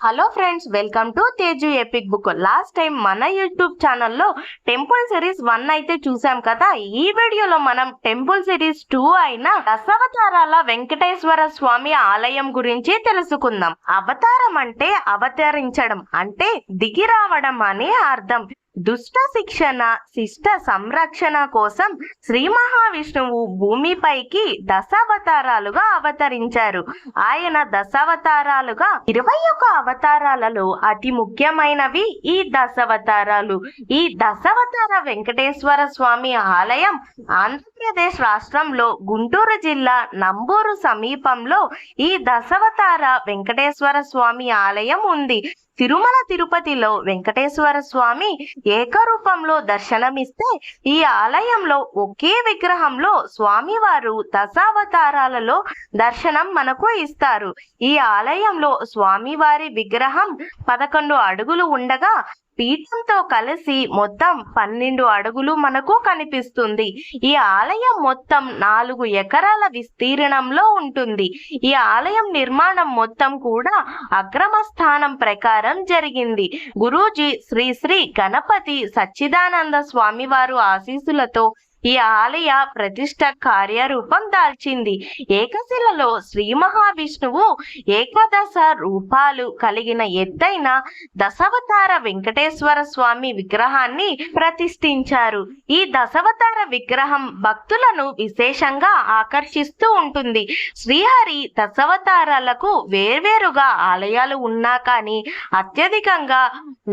Hello friends, welcome to Teju epic book. Last time మన YouTube ఛానల్లో temple series 1 అయితే చూసాం కదా. ఈ వీడియోలో మనం టెంపుల్ సిరీస్ 2 అయిన దశావతారాల వెంకటేశ్వర స్వామి ఆలయం గురించి తెలుసుకుందాం. అవతారం అంటే అవతరించడం, అంటే దిగి రావడం అని అర్థం. దుష్ట శిక్షణ, శిష్ట సంరక్షణ కోసం శ్రీ మహావిష్ణువు భూమిపైకి దశావతారాలుగా అవతరించారు. ఆయన దశావతారాలుగా 21 అవతారాలలో అతి ముఖ్యమైనవి ఈ దశావతారాలు. ఈ దశావతార వెంకటేశ్వర స్వామి ఆలయం ఆంధ్రప్రదేశ్ రాష్ట్రంలో గుంటూరు జిల్లా నంబూరు సమీపంలో ఈ దశావతార వెంకటేశ్వర స్వామి ఆలయం ఉంది. తిరుమల తిరుపతిలో వెంకటేశ్వర స్వామి ఏకరూపంలో దర్శనమిస్తే, ఈ ఆలయంలో ఒకే విగ్రహంలో స్వామివారు దశావతారాలలో దర్శనం మనకు ఇస్తారు. ఈ ఆలయంలో స్వామివారి విగ్రహం 11 అడుగులు ఉండగా పీఠంతో కలిసి మొత్తం 12 అడుగులు మనకు కనిపిస్తుంది. ఈ ఆలయం మొత్తం 4 ఎకరాల విస్తీర్ణంలో ఉంటుంది. ఈ ఆలయం నిర్మాణం మొత్తం కూడా అక్రమ స్థానం ప్రకారం జరిగింది. గురూజీ శ్రీ శ్రీ గణపతి సచ్చిదానంద స్వామివారు ఆశీస్సులతో ఈ ఆలయ ప్రతిష్ట కార్యరూపం దాల్చింది. ఏకశిలలో శ్రీ మహావిష్ణువు ఏకాదశ రూపాలు కలిగిన ఎత్తైన దశావతార వెంకటేశ్వర స్వామి విగ్రహాన్ని ప్రతిష్ఠించారు. ఈ దశావతార విగ్రహం భక్తులను విశేషంగా ఆకర్షిస్తూ ఉంటుంది. శ్రీహరి దశావతారాలకు వేర్వేరుగా ఆలయాలు ఉన్నా కానీ అత్యధికంగా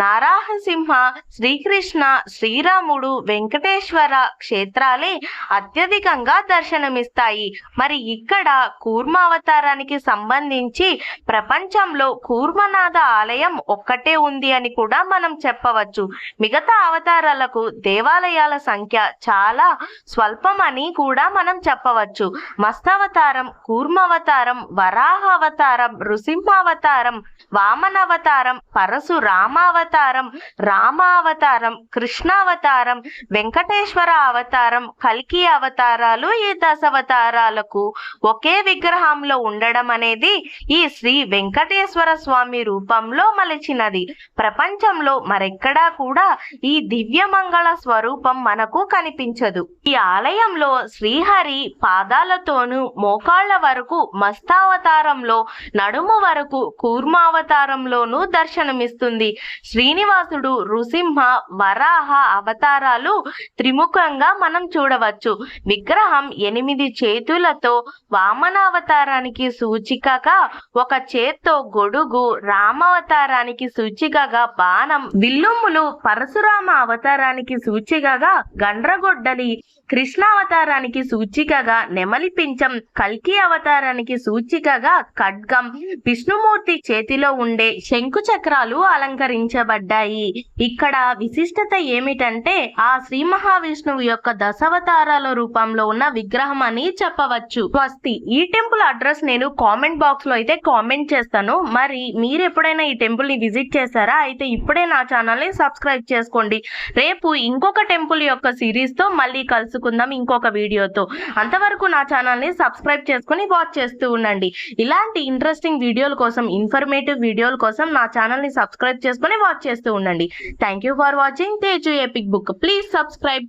నారాయణసింహ, శ్రీకృష్ణ, శ్రీరాముడు, వెంకటేశ్వర క్షేత్రాలే అత్యధికంగా దర్శనమిస్తాయి. మరి ఇక్కడ కూర్మ అవతారానికి సంబంధించి ప్రపంచంలో కూర్మనాథ ఆలయం ఒక్కటే ఉంది అని కూడా మనం చెప్పవచ్చు. మిగతా అవతారాలకు దేవాలయాల సంఖ్య చాలా స్వల్పమని కూడా మనం చెప్పవచ్చు. మత్స్యావతారం, కూర్మావతారం, వరాహ అవతారం, నృసింహావతారం, వామనావతారం, పరశురామావతారం, రామావతారం, కృష్ణావతారం, వెంకటేశ్వర అవతారం, కల్కి అవతారాలు ఈ దశావతారాలకు ఒకే విగ్రహంలో ఉండడం అనేది ఈ శ్రీ వెంకటేశ్వర స్వామి రూపంలో మలిచినది. ప్రపంచంలో మరెక్కడా కూడా ఈ దివ్యమంగళ స్వరూపం మనకు కనిపించదు. ఈ ఆలయంలో శ్రీహరి పాదాలతోనూ మోకాళ్ల వరకు మత్స్యావతారంలో, నడుము వరకు కూర్మావతారంలోనూ దర్శనమిస్తుంది. శ్రీనివాసుడు, నృసింహ, వరాహ అవతారాలు త్రిముఖంగా మనం చూడవచ్చు. విగ్రహం 8 చేతులతో వామనావతారానికి సూచికగా ఒక చేత్తో గొడుగు, రామావతారానికి సూచికగా బాణం, విల్లుములు, పరశురామ అవతారానికి సూచికగా గండ్రగొడ్డలి, కృష్ణావతారానికి సూచికగా నెమలి పించం, కల్కి అవతారానికి సూచికగా ఖడ్గం, విష్ణుమూర్తి చేతిలో ఉండే శంకు చక్రాలు అలంకరించబడ్డాయి. ఇక్కడ విశిష్టత ఏమిటంటే ఆ శ్రీ మహావిష్ణువు యొక్క దశావతారాల రూపంలో ఉన్న విగ్రహం అని చెప్పవచ్చు. స్వస్తి. ఈ టెంపుల్ అడ్రస్ నేను కామెంట్ బాక్స్ లో అయితే కామెంట్ చేస్తాను. మరి మీరు ఎప్పుడైనా ఈ టెంపుల్ ని విజిట్ చేశారా? అయితే ఇప్పుడే నా ఛానల్ ని సబ్స్క్రైబ్ చేసుకోండి. రేపు ఇంకొక టెంపుల్ యొక్క సిరీస్ తో మళ్ళీ కలుసుకుందాం ఇంకొక వీడియోతో. అంతవరకు నా ఛానల్ ని సబ్స్క్రైబ్ చేసుకుని వాచ్ చేస్తూ ఉండండి. ఇలాంటి ఇంట్రెస్టింగ్ వీడియోల కోసం, ఇన్ఫర్మేటివ్ వీడియోల కోసం నా ఛానల్ ని సబ్స్క్రైబ్ చేసుకుని వాచ్ చేస్తూ ఉండండి. Thank you for watching Teju epic book. Please subscribe.